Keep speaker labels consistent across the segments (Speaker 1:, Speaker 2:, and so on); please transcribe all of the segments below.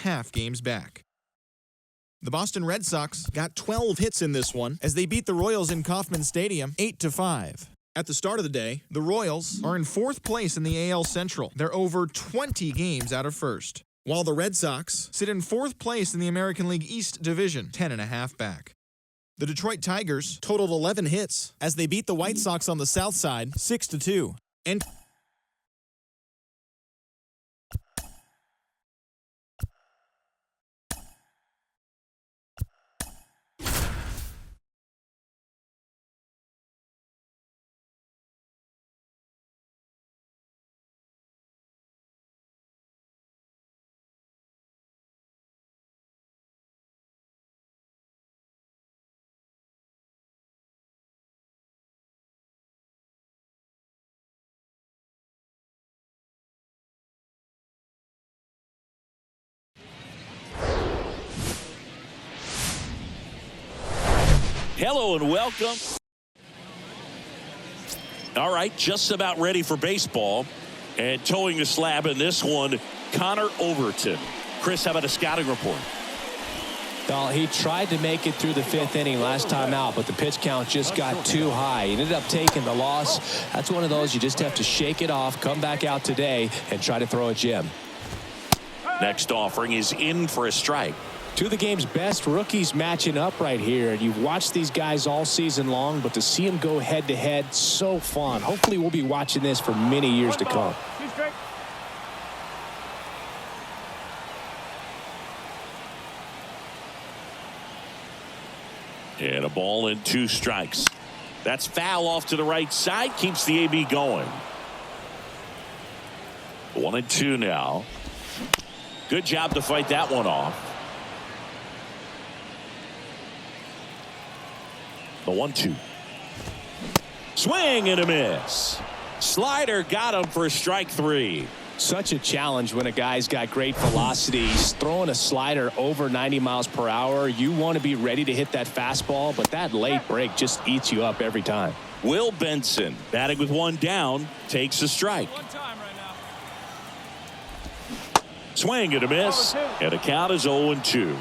Speaker 1: 2.5 games back. The Boston Red Sox got 12 hits in this one as they beat the Royals in Kauffman Stadium 8-5. At the start of the day, the Royals are in 4th place in the AL Central. They're over 20 games out of first, while the Red Sox sit in 4th place in the American League East Division, 10.5 back. The Detroit Tigers totaled 11 hits as they beat the White Sox on the South Side 6-2. And
Speaker 2: Hello and welcome. All right, just about ready for baseball. And towing the slab in this one, Connor Overton. Chris, how about a scouting report?
Speaker 3: Well, he tried to make it through the 5th inning last time out, but the pitch count just got too high. He ended up taking the loss. That's one of those you just have to shake it off, come back out today, and try to throw a gem.
Speaker 2: Next offering is in for a strike.
Speaker 3: Two of the game's best rookies matching up right here. You've watched these guys all season long, but to see them go head-to-head, so fun. Hopefully we'll be watching this for many years to come.
Speaker 2: And a ball and 2 strikes. That's foul off to the right side. Keeps the AB going. 1-2 now. Good job to fight that one off. The 1-2. Swing and a miss. Slider got him for strike 3.
Speaker 3: Such a challenge when a guy's got great velocity. He's throwing a slider over 90 miles per hour. You want to be ready to hit that fastball, but that late break just eats you up every time.
Speaker 2: Will Benson, batting with 1 down, takes a strike. Swing and a miss, and the count is 0-2.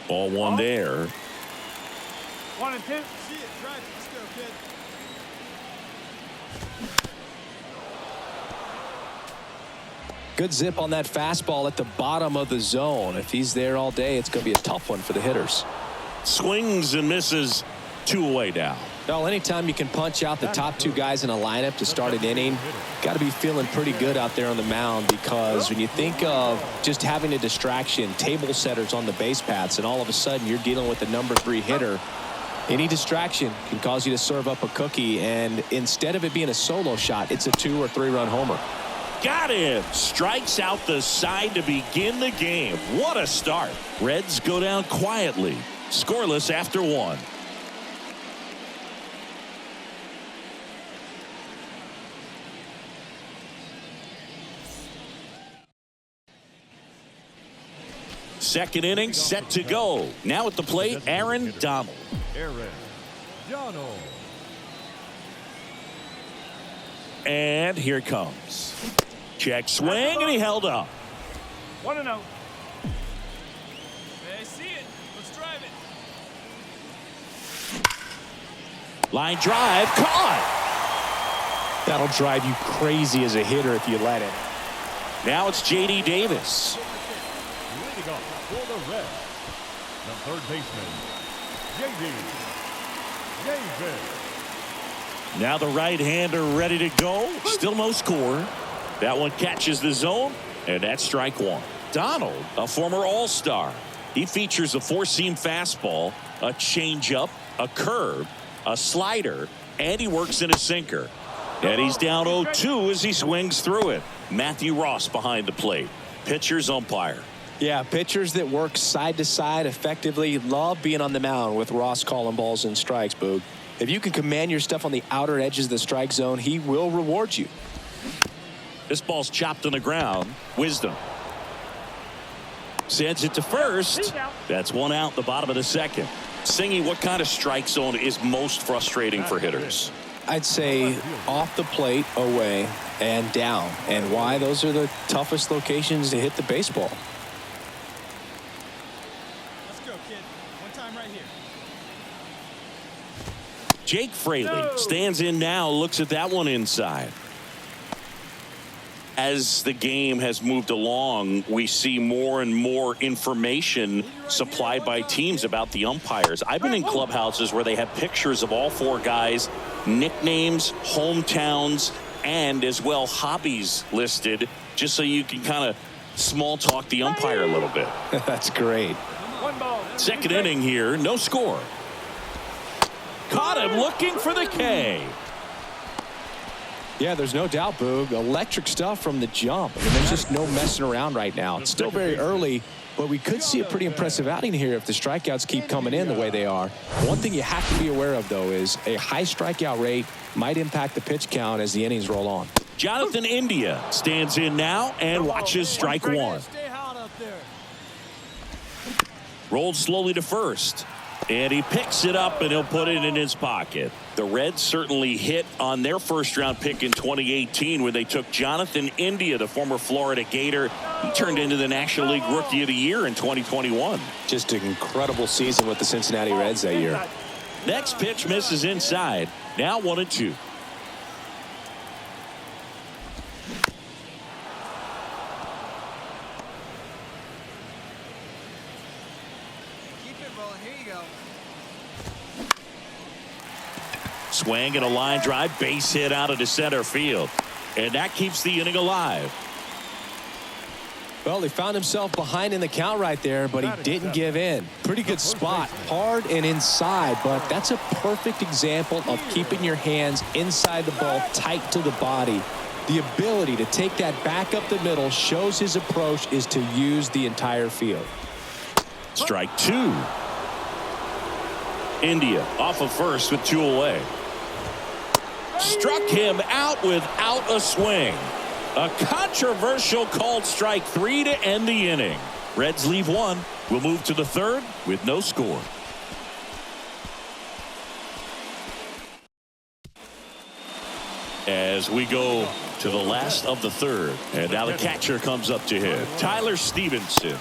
Speaker 2: Ball 1 there.
Speaker 4: 1-2. See it, try it. Let's go, kid.
Speaker 3: Good zip on that fastball at the bottom of the zone. If he's there all day, it's going to be a tough one for the hitters.
Speaker 2: Swings and misses. 2 away now.
Speaker 3: Well, anytime you can punch out the top 2 guys in a lineup to start an inning, got to be feeling pretty good out there on the mound, because when you think of just having a distraction, table setters on the base paths, and all of a sudden you're dealing with the number 3 hitter, any distraction can cause you to serve up a cookie, and instead of it being a solo shot, it's a 2 or 3 run homer.
Speaker 2: Got him. Strikes out the side to begin the game. What a start. Reds go down quietly. Scoreless after 1. Second inning set to go. Now at the plate, Aaron Donald. And here it comes. Check swing, and he held up.
Speaker 4: 1-0. I see it. Let's drive it.
Speaker 2: Line drive, caught.
Speaker 3: That'll drive you crazy as a hitter if you let it.
Speaker 2: Now it's J.D. Davis.
Speaker 5: Leading off for the Reds, the third baseman, J.D. Davis.
Speaker 2: Now the right-hander ready to go. Still no score. That one catches the zone, and that's strike 1. Donald, a former All-Star. He features a 4-seam fastball, a changeup, a curve, a slider, and he works in a sinker. And he's down 0-2 as he swings through it. Matthew Ross behind the plate. Pitcher's umpire.
Speaker 3: Yeah, pitchers that work side to side effectively love being on the mound with Ross calling balls and strikes, Boog. If you can command your stuff on the outer edges of the strike zone, he will reward you.
Speaker 2: This ball's chopped on the ground. Wisdom sends it to first. That's 1 out in the bottom of the second. Singy, what kind of strike zone is most frustrating for hitters?
Speaker 3: I'd say off the plate away. and down. And why? Those are the toughest locations to hit the baseball.
Speaker 6: Let's go, kid. One time right here.
Speaker 2: Jake Fraley stands in now, looks at that one inside. As the game has moved along, we see more and more information supplied by teams about the umpires. I've been in clubhouses where they have pictures of all four guys, nicknames, hometowns, and as well hobbies listed, just so you can kind of small talk the umpire a little bit.
Speaker 3: That's great.
Speaker 2: Second inning here, no score. Caught him looking for the K.
Speaker 3: Yeah, there's no doubt, Boog. Electric stuff from the jump. I mean, there's just no messing around right now. It's still very early, but we could see a pretty impressive outing here if the strikeouts keep coming in the way they are. One thing you have to be aware of, though, is a high strikeout rate might impact the pitch count as the innings roll on.
Speaker 2: Jonathan India stands in now and watches strike one.
Speaker 6: Stay hot up there.
Speaker 2: Rolled slowly to first. And he picks it up and he'll put it in his pocket. The Reds certainly hit on their first round pick in 2018 when they took Jonathan India, the former Florida Gator. He turned into the National League Rookie of the Year in 2021.
Speaker 3: Just an incredible season with the Cincinnati Reds that year.
Speaker 2: Next pitch misses inside. Now 1-2. Swing and a line drive, base hit out into center field. And that keeps the inning alive.
Speaker 3: Well, he found himself behind in the count right there, but he didn't give in. Pretty good spot, hard and inside, but that's a perfect example of keeping your hands inside the ball, tight to the body. The ability to take that back up the middle shows his approach is to use the entire field.
Speaker 2: Strike two. India off of first with two away. Struck him out without a swing. A controversial called strike three to end the inning. Reds leave one. We'll move to the third with no score. As we go to the last of the third. And now the catcher comes up to hit. Tyler Stevenson.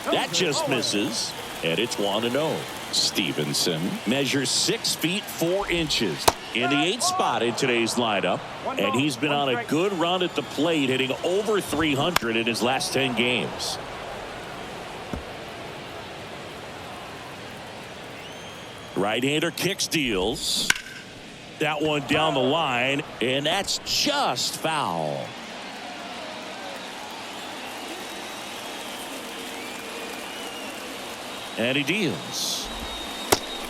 Speaker 2: That just misses. And it's 1-0. Stevenson measures 6 feet 4 inches in the 8th spot in today's lineup, and he's been on a good run at the plate, hitting over 300 in his last 10 games. Right-hander kicks, deals. That one down the line, and that's just foul. And he deals.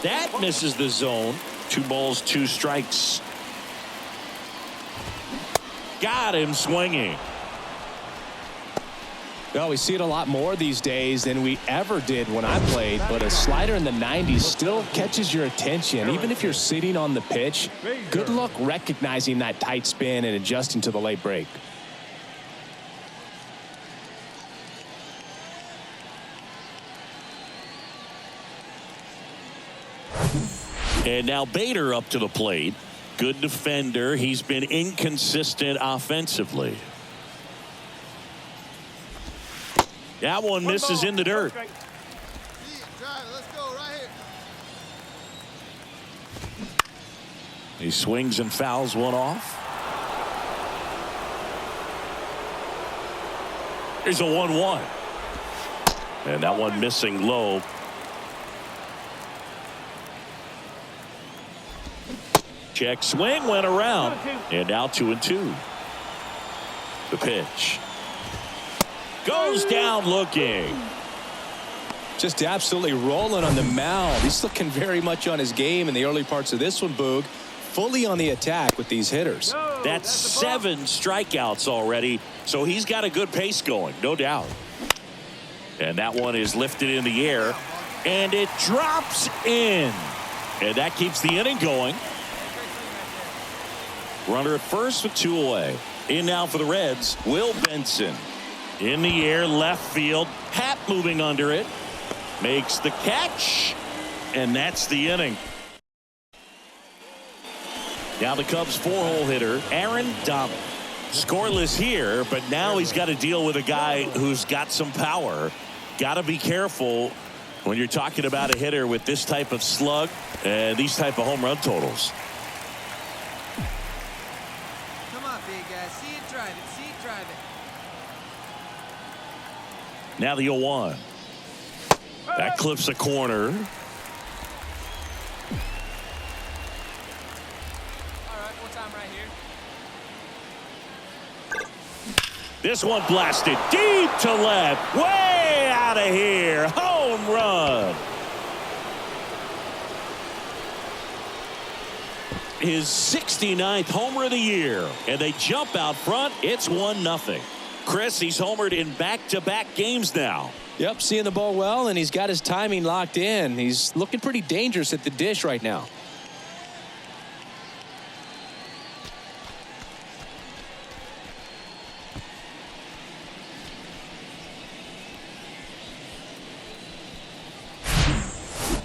Speaker 2: That misses the zone. 2 balls, 2 strikes. Got him swinging.
Speaker 3: Well, we see it a lot more these days than we ever did when I played, but a slider in the 90s still catches your attention. Even if you're sitting on the pitch, good luck recognizing that tight spin and adjusting to the late break.
Speaker 2: And now Bader up to the plate. Good defender. He's been inconsistent offensively. That one misses in the dirt. He swings and fouls one off. Here's a 1-1. And that one missing low. Check swing went around, and now 2-2. The pitch goes down looking.
Speaker 3: Just absolutely rolling on the mound. He's looking very much on his game in the early parts of this one, Boog. Fully on the attack with these hitters.
Speaker 2: That's 7 strikeouts already, so he's got a good pace going, no doubt. And that one is lifted in the air, and it drops in. And that keeps the inning going. Runner at first with 2 away. In now for the Reds, Will Benson. In the air, left field. Happ moving under it. Makes the catch. And that's the inning. Now the Cubs 4-hole hitter, Aaron Donald. Scoreless here, but now he's got to deal with a guy who's got some power. Got to be careful when you're talking about a hitter with this type of slug and these type of home run totals.
Speaker 7: Come on, big guy. See it, drive it. See it, drive it.
Speaker 2: Now the 0-1. That clips a corner.
Speaker 6: All right, one time right here.
Speaker 2: This one blasted deep to left. Way out of here. Home run. His 69th homer of the year. And they jump out front. It's 1-0. Chris, he's homered in back-to-back games now.
Speaker 3: Yep, seeing the ball well, and he's got his timing locked in. He's looking pretty dangerous at the dish right now.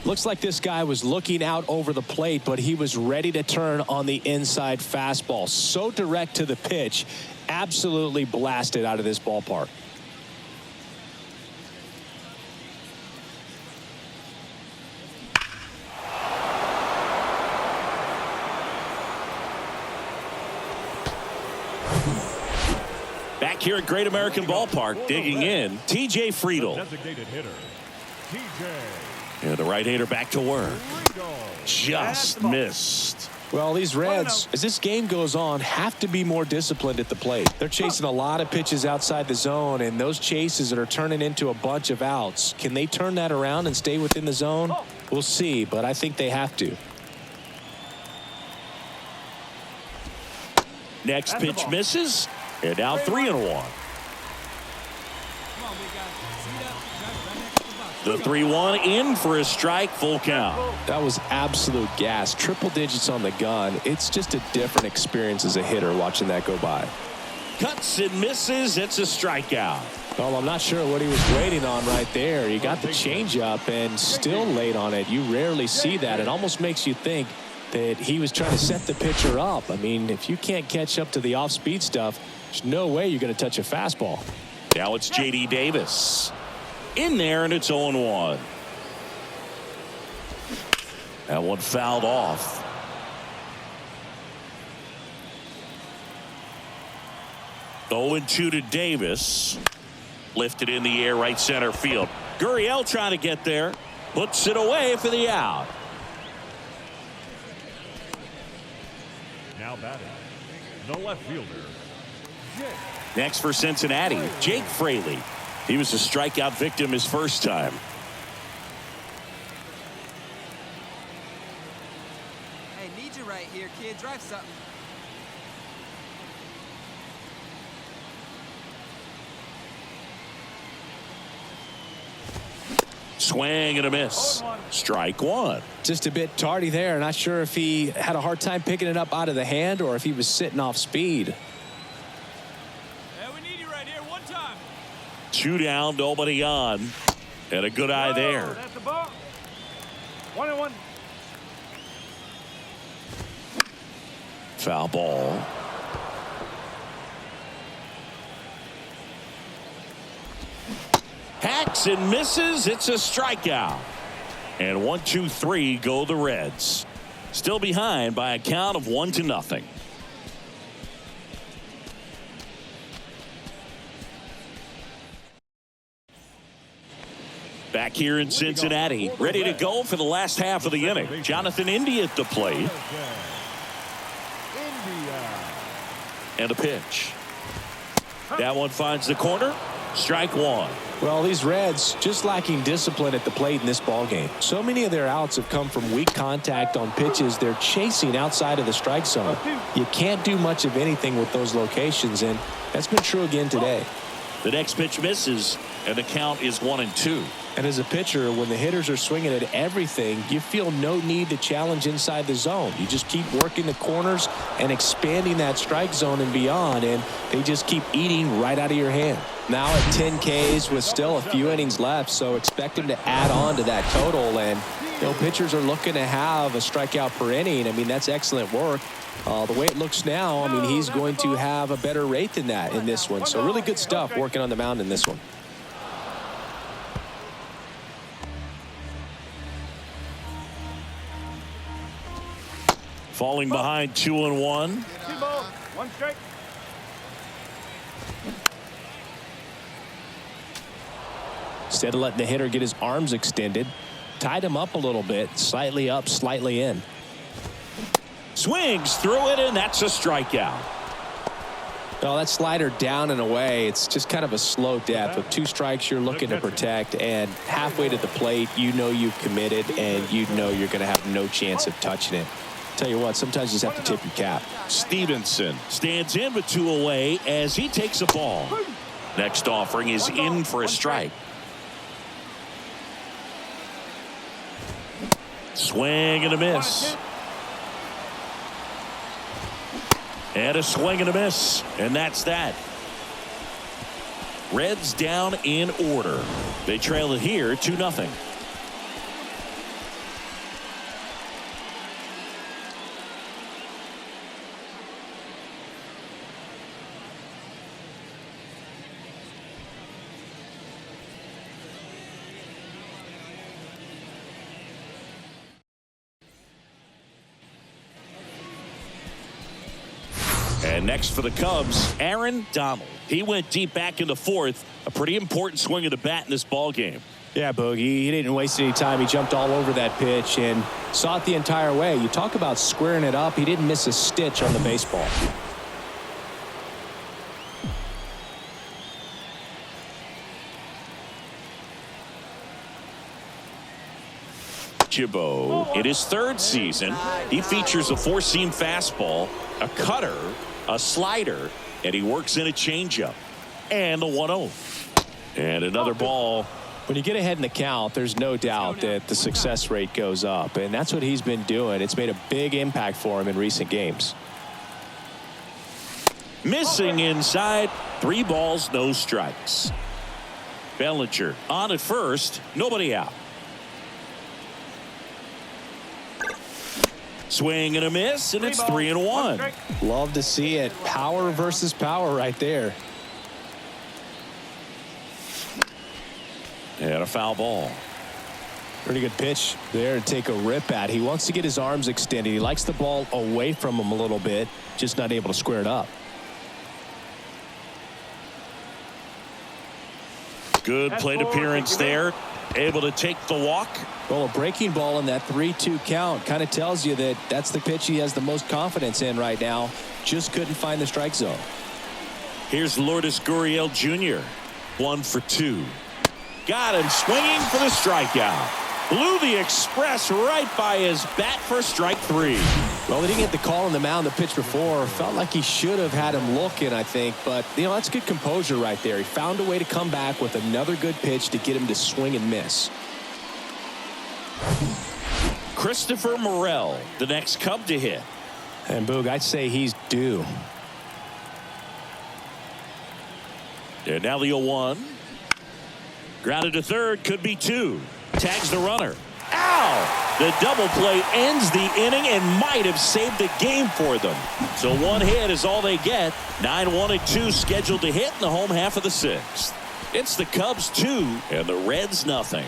Speaker 3: Looks like this guy was looking out over the plate, but he was ready to turn on the inside fastball. So direct to the pitch, absolutely blasted out of this ballpark.
Speaker 2: Back here at Great American Ballpark, digging in, T.J. Friedel.
Speaker 5: Designated hitter, T.J.
Speaker 2: And the right-hander back to work. Just missed.
Speaker 3: Well, these Reds, as this game goes on, have to be more disciplined at the plate. They're chasing a lot of pitches outside the zone, and those chases that are turning into a bunch of outs. Can they turn that around and stay within the zone? We'll see, but I think they have to.
Speaker 2: Next pitch misses, and now 3-1.
Speaker 6: Come on, big guy. See that? Right next to the box.
Speaker 2: The 3-1 in for a strike, full count.
Speaker 3: That was absolute gas. Triple digits on the gun. It's just a different experience as a hitter watching that go by.
Speaker 2: Cuts and misses. It's a strikeout.
Speaker 3: Well, I'm not sure what he was waiting on right there. He got the changeup and still late on it. You rarely see that. It almost makes you think that he was trying to set the pitcher up. I mean, if you can't catch up to the off-speed stuff, there's no way you're going to touch a fastball.
Speaker 2: Now it's J.D. Davis. In there, and it's 0-1. That one fouled off. Oh, 0-2 to Davis. Lifted in the air, right center field. Gurriel trying to get there. Puts it away for the out.
Speaker 5: Now batting, the left fielder, Jake.
Speaker 2: Next for Cincinnati, Jake Fraley. He was a strikeout victim his first time.
Speaker 7: Hey, need you right here, kid. Drive something.
Speaker 2: Swing and a miss. Strike one.
Speaker 3: Just a bit tardy there. Not sure if he had a hard time picking it up out of the hand or if he was sitting off speed.
Speaker 6: Hey, we need you right here. One time.
Speaker 2: 2 down, nobody on. And a good eye there.
Speaker 4: That's the ball. 1-1.
Speaker 2: Foul ball. Hacks and misses. It's a strikeout. And 1-2-3 go the Reds. Still behind by a count of 1-0. Back here in Cincinnati, ready to go for the last half of the inning. Jonathan India at the plate. And a pitch. That one finds the corner. Strike one.
Speaker 3: Well, these Reds just lacking discipline at the plate in this ball game. So many of their outs have come from weak contact on pitches they're chasing outside of the strike zone. You can't do much of anything with those locations, and that's been true again today.
Speaker 2: The next pitch misses, and the count is 1-2.
Speaker 3: And as a pitcher, when the hitters are swinging at everything, you feel no need to challenge inside the zone. You just keep working the corners and expanding that strike zone and beyond, and they just keep eating right out of your hand. Now at 10 Ks with still a few innings left, so expect him to add on to that total. And pitchers are looking to have a strikeout per inning. I mean, that's excellent work. The way it looks now, I mean, he's going to have a better rate than that in this one. So really good stuff working on the mound in this one.
Speaker 2: Falling behind 2-1.
Speaker 4: 2 balls, 1 strike.
Speaker 3: Instead of letting the hitter get his arms extended, tied him up a little bit, slightly up, slightly in.
Speaker 2: Swings through it, and that's a strikeout.
Speaker 3: Well, that slider down and away, it's just kind of a slow death. With 2 strikes, you're looking to protect, and halfway to the plate, you know you've committed, and you know you're going to have no chance of touching it. Tell you what, sometimes you just have to tip your cap.
Speaker 2: Stevenson stands in with 2 away as he takes a ball. Next offering is in for a strike. Swing and a miss. And a swing and a miss. And that's that. Reds down in order. They trail it here 2-0. And next for the Cubs, Aaron Donald. He went deep back in the 4th. A pretty important swing of the bat in this ball game.
Speaker 3: Yeah, Boogie, he didn't waste any time. He jumped all over that pitch and saw it the entire way. You talk about squaring it up. He didn't miss a stitch on the baseball.
Speaker 2: Chibo, in his 3rd season, he features a 4-seam fastball, a cutter, a slider, and he works in a changeup. And the 1-0. And another ball.
Speaker 3: When you get ahead in the count, there's no doubt that the success rate goes up, and that's what he's been doing. It's made a big impact for him in recent games.
Speaker 2: Missing inside. 3 balls, no strikes. Bellinger on at first, nobody out. Swing and a miss, and it's 3-1.
Speaker 3: Love to see it. Power versus power right there.
Speaker 2: And a foul ball.
Speaker 3: Pretty good pitch there to take a rip at. He wants to get his arms extended. He likes the ball away from him a little bit, just not able to square it up.
Speaker 2: Good plate appearance there. Able to take the walk.
Speaker 3: Well, a breaking ball in that 3-2 count kind of tells you that that's the pitch he has the most confidence in right now. Just couldn't find the strike zone.
Speaker 2: Here's Lourdes Gurriel Jr. 1 for 2. Got him swinging for the strikeout. Blew the express right by his bat for strike 3.
Speaker 3: Well, he didn't get the call on the mound the pitch before. Felt like he should have had him looking, I think. But, that's good composure right there. He found a way to come back with another good pitch to get him to swing and miss.
Speaker 2: Christopher Morel, the next Cub to hit.
Speaker 3: And, Boog, I'd say he's due.
Speaker 2: And now the 0-1. Grounded to third, could be 2. Tags the runner. Ow! The double play ends the inning and might have saved the game for them. So 1 hit is all they get. 9-1-2 scheduled to hit in the home half of the 6th. It's the Cubs 2 and the Reds nothing.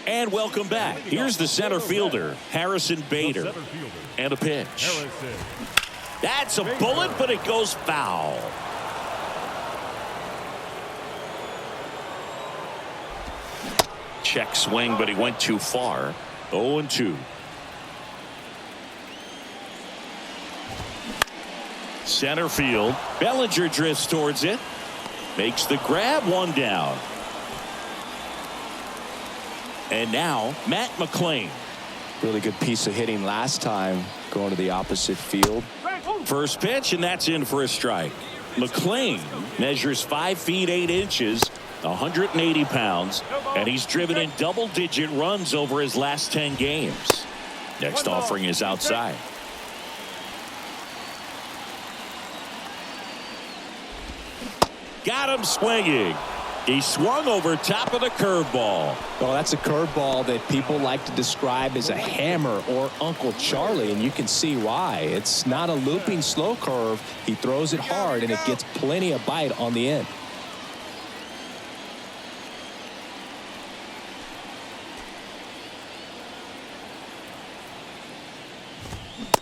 Speaker 2: And welcome back. Here's the center fielder, Harrison Bader. And a pitch. That's a bullet, but it goes foul. Check swing, but he went too far. 0-2. Center field. Bellinger drifts towards it. Makes the grab, 1 down. And now Matt McClain.
Speaker 3: Really good piece of hitting last time, going to the opposite field.
Speaker 2: First pitch, and that's in for a strike. McClain measures 5 feet 8 inches, 180 pounds, and he's driven in double-digit runs over his last 10 games. Next offering is outside. Got him swinging. He swung over top of the curveball.
Speaker 3: Well, that's a curveball that people like to describe as a hammer or Uncle Charlie, and you can see why. It's not a looping slow curve. He throws it hard, and it gets plenty of bite on the end.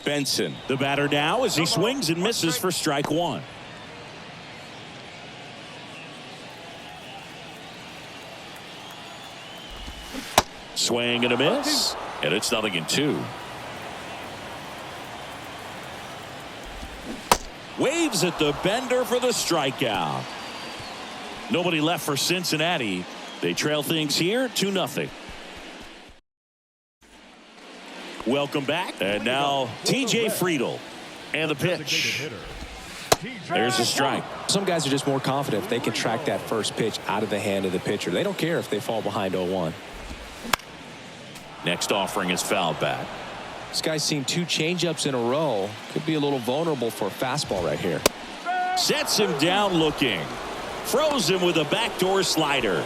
Speaker 2: Benson, the batter now as he swings and misses for strike one. Swing and a miss, and it's 0-2. Waves at the bender for the strikeout. Nobody left for Cincinnati. They trail things here 2-0. Welcome back. And now TJ Friedel. And the pitch. There's a strike.
Speaker 3: Some guys are just more confident if they can track that first pitch out of the hand of the pitcher. They don't care if they fall behind 0-1.
Speaker 2: Next offering is fouled back.
Speaker 3: This guy's seen 2 changeups in a row. Could be a little vulnerable for a fastball right here.
Speaker 2: Sets him down looking. Froze him with a backdoor slider.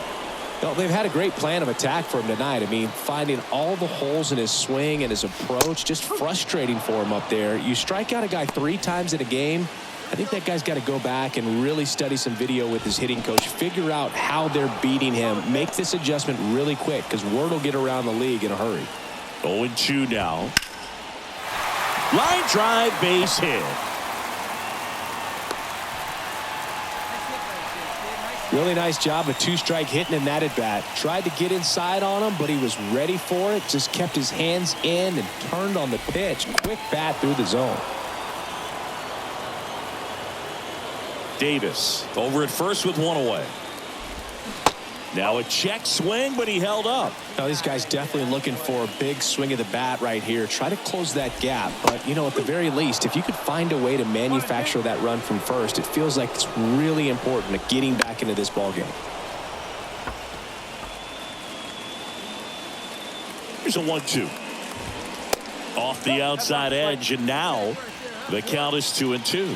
Speaker 3: Well, they've had a great plan of attack for him tonight. I mean, finding all the holes in his swing and his approach, just frustrating for him up there. You strike out a guy 3 times in a game. I think that guy's got to go back and really study some video with his hitting coach, figure out how they're beating him, make this adjustment really quick because word will get around the league in a hurry.
Speaker 2: 0-2 now. Line drive, base hit.
Speaker 3: Really nice job of 2-strike hitting in that at bat. Tried to get inside on him, but he was ready for it. Just kept his hands in and turned on the pitch. Quick bat through the zone.
Speaker 2: Davis over at first with 1 away. Now a check swing, but he held up.
Speaker 3: Now these guys definitely looking for a big swing of the bat right here. Try to close that gap. But, you know, at the very least, if you could find a way to manufacture that run from first, it feels like it's really important to getting back into this ballgame.
Speaker 2: Here's a 1-2. Off the outside edge, and now the count is 2-2.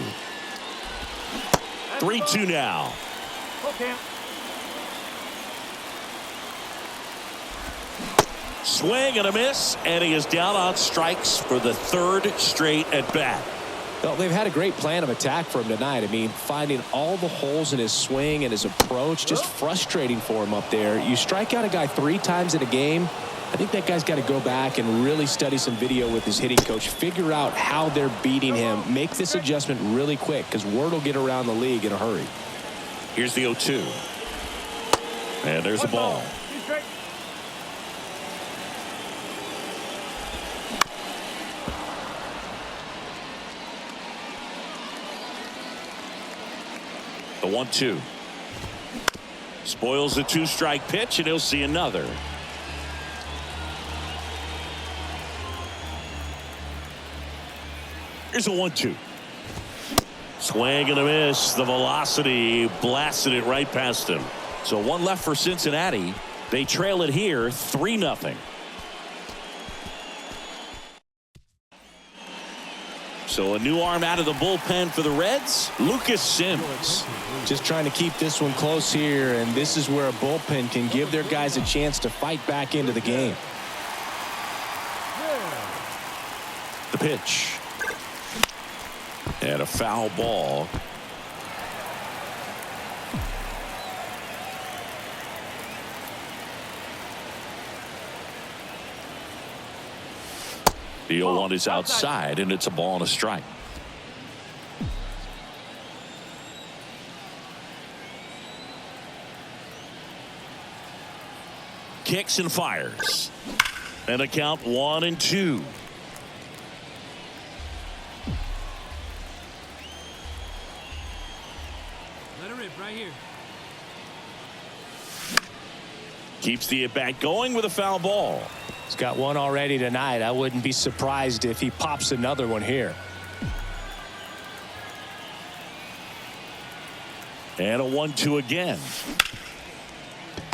Speaker 2: 3-2 now. Swing and a miss, and he is down on strikes for the 3rd straight at bat.
Speaker 3: Well, they've had a great plan of attack for him tonight. I mean, finding all the holes in his swing and his approach, just frustrating for him up there. You strike out a guy 3 times in a game. I think that guy's got to go back and really study some video with his hitting coach, figure out how they're beating him, make this adjustment really quick because word will get around the league in a hurry.
Speaker 2: Here's the 0-2. And there's a ball. The 1-2. Spoils the 2-strike pitch, and he'll see another. Here's a 1-2. Swing and a miss. The velocity blasted it right past him. So 1 left for Cincinnati. They trail it here 3-0. So a new arm out of the bullpen for the Reds, Lucas Sims.
Speaker 3: Just trying to keep this one close here, and this is where a bullpen can give their guys a chance to fight back into the game.
Speaker 2: The pitch. And a foul ball. The 0-1 is outside, and it's a ball and a strike. Kicks and fires. And a count 1-2.
Speaker 6: Let her rip right here.
Speaker 2: Keeps the at-bat going with a foul ball.
Speaker 3: He's got one already tonight. I wouldn't be surprised if he pops another one here.
Speaker 2: And a 1-2 again.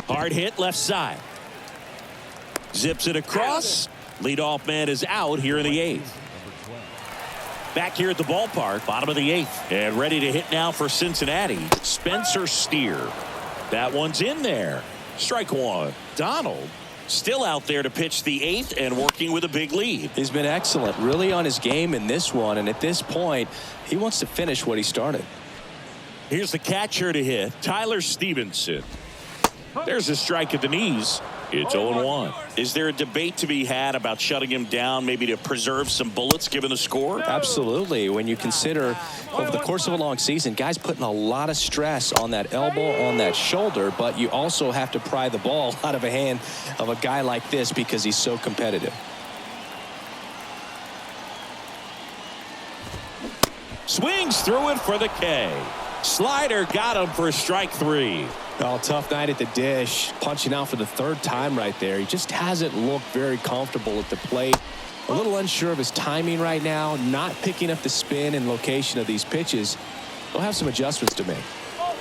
Speaker 2: Hard hit left side. Zips it across. Leadoff man is out here in the 8th. Back here at the ballpark, bottom of the 8th. And ready to hit now for Cincinnati, Spencer Steer. That one's in there. Strike one. Donald still out there to pitch the 8th and working with a big lead.
Speaker 3: He's been excellent, really on his game in this one. And at this point, he wants to finish what he started.
Speaker 2: Here's the catcher to hit, Tyler Stevenson. There's a strike at the knees. It's 0-1. Is there a debate to be had about shutting him down, maybe to preserve some bullets given the score?
Speaker 3: Absolutely. When you consider over the course of a long season, guys putting a lot of stress on that elbow, on that shoulder, but you also have to pry the ball out of a hand of a guy like this because he's so competitive.
Speaker 2: Swings through it for the K. Slider got him for strike 3.
Speaker 3: Oh, tough night at the dish. Punching out for the 3rd time right there. He just hasn't looked very comfortable at the plate. A little unsure of his timing right now. Not picking up the spin and location of these pitches. He'll have some adjustments to make.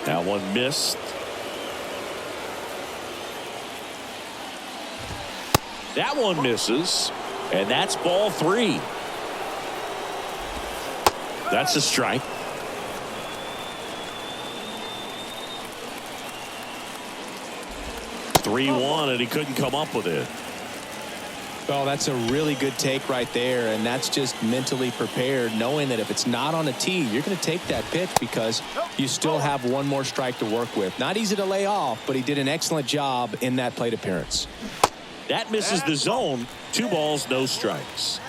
Speaker 2: That one missed. That one misses. And that's ball 3. That's a strike. 3-1, and he couldn't come up with it.
Speaker 3: Oh, that's a really good take right there, and that's just mentally prepared, knowing that if it's not on a tee, you're going to take that pitch because you still have one more strike to work with. Not easy to lay off, but he did an excellent job in that plate appearance.
Speaker 2: That misses the zone. 2 balls, no strikes.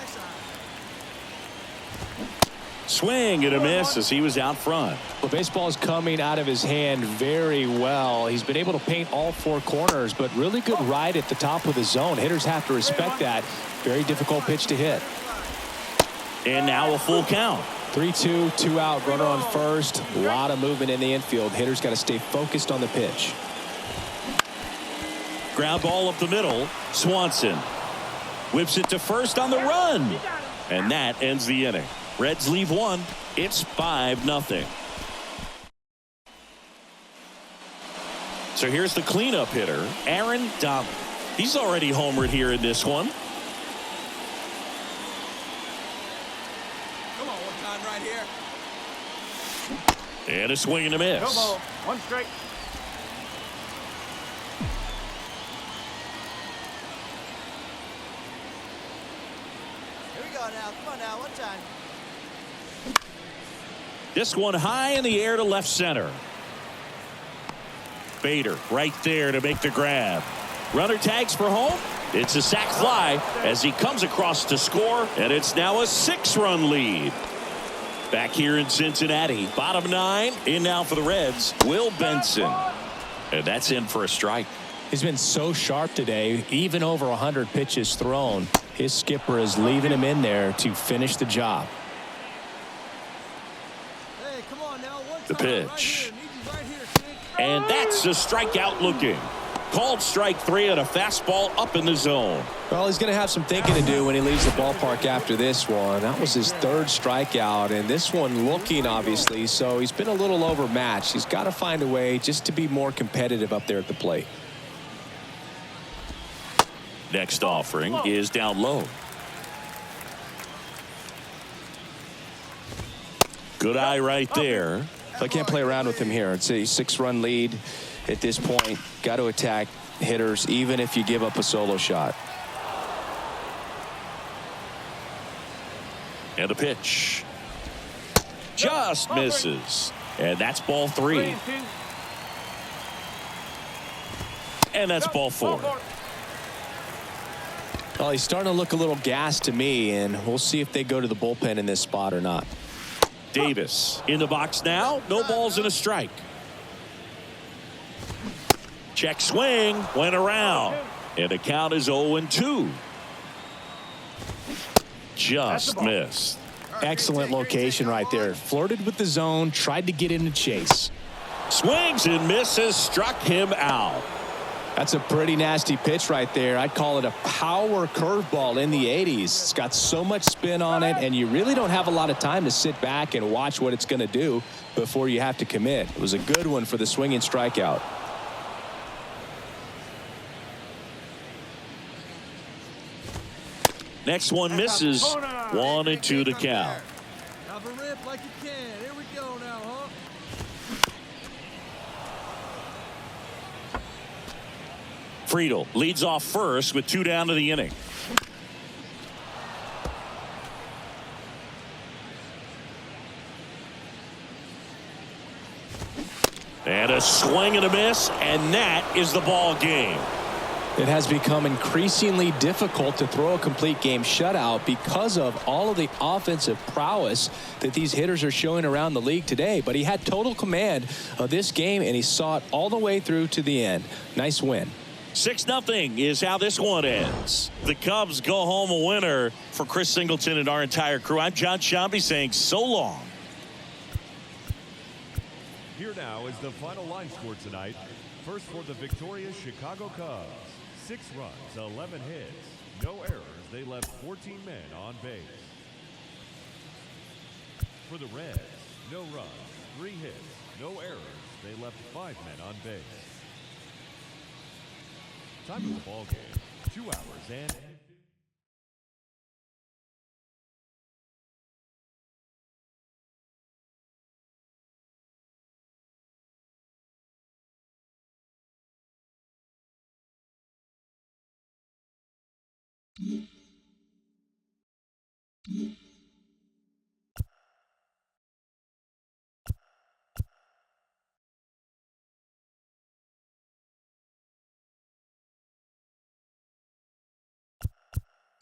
Speaker 2: Swing and a miss as he was out front.
Speaker 3: Well, baseball is coming out of his hand very well. He's been able to paint all 4 corners, but really good ride at the top of the zone. Hitters have to respect that. Very difficult pitch to hit.
Speaker 2: And now a full count.
Speaker 3: 3-2, 2 out, runner on first. A lot of movement in the infield. Hitters got to stay focused on the pitch.
Speaker 2: Ground ball up the middle. Swanson whips it to first on the run. And that ends the inning. Reds leave 1. It's 5-0. So here's the cleanup hitter, Aaron Donald. He's already homered here in this one.
Speaker 7: Come on, one time right here.
Speaker 2: And a swing and a miss.
Speaker 4: No ball. 1 strike.
Speaker 7: Here we go now. Come on now, one time.
Speaker 2: This one high in the air to left center. Bader right there to make the grab. Runner tags for home. It's a sac fly as he comes across to score, and it's now a 6-run lead. Back here in Cincinnati, bottom 9, in now for the Reds, Will Benson. And that's in for a strike.
Speaker 3: He's been so sharp today, even over 100 pitches thrown. His skipper is leaving him in there to finish the job.
Speaker 2: The pitch. And that's a strikeout looking. Called strike 3 and a fastball up in the zone.
Speaker 3: Well, he's going to have some thinking to do when he leaves the ballpark after this one. That was his 3rd strikeout, and this one looking obviously, so he's been a little overmatched. He's got to find a way just to be more competitive up there at the plate.
Speaker 2: Next offering is down low. Good eye right there.
Speaker 3: I can't play around with him here. It's a 6-run lead at this point. Got to attack hitters even if you give up a solo shot.
Speaker 2: And a pitch. Just misses. And that's ball 3. And that's ball 4.
Speaker 3: Well, he's starting to look a little gassed to me, and we'll see if they go to the bullpen in this spot or not.
Speaker 2: Davis in the box now. No balls and a strike. Check swing. Went around. And the count is 0-2. Just missed.
Speaker 3: Excellent location right there. Flirted with the zone. Tried to get in the chase.
Speaker 2: Swings and misses. Struck him out.
Speaker 3: That's a pretty nasty pitch right there. I'd call it a power curveball in the 80s. It's got so much spin on it, and you really don't have a lot of time to sit back and watch what it's going to do before you have to commit. It was a good one for the swinging strikeout.
Speaker 2: Next one misses. 1-2 to count.
Speaker 7: a rip like you can. Here we go now, huh?
Speaker 2: Friedel leads off first with 2 down to the inning. And a swing and a miss, and that is the ball game.
Speaker 3: It has become increasingly difficult to throw a complete game shutout because of all of the offensive prowess that these hitters are showing around the league today. But he had total command of this game, and he saw it all the way through to the end. Nice win.
Speaker 2: 6-0 is how this one ends. The Cubs go home a winner. For Chris Singleton and our entire crew, I'm John Shambi saying so long.
Speaker 5: Here now is the final line score tonight. First for the victorious Chicago Cubs. 6 runs, 11 hits, no errors. They left 14 men on base. For the Reds, no runs, 3 hits, no errors. They left 5 men on base. Time of the ball game, 2 hours and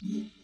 Speaker 8: Mm-hmm.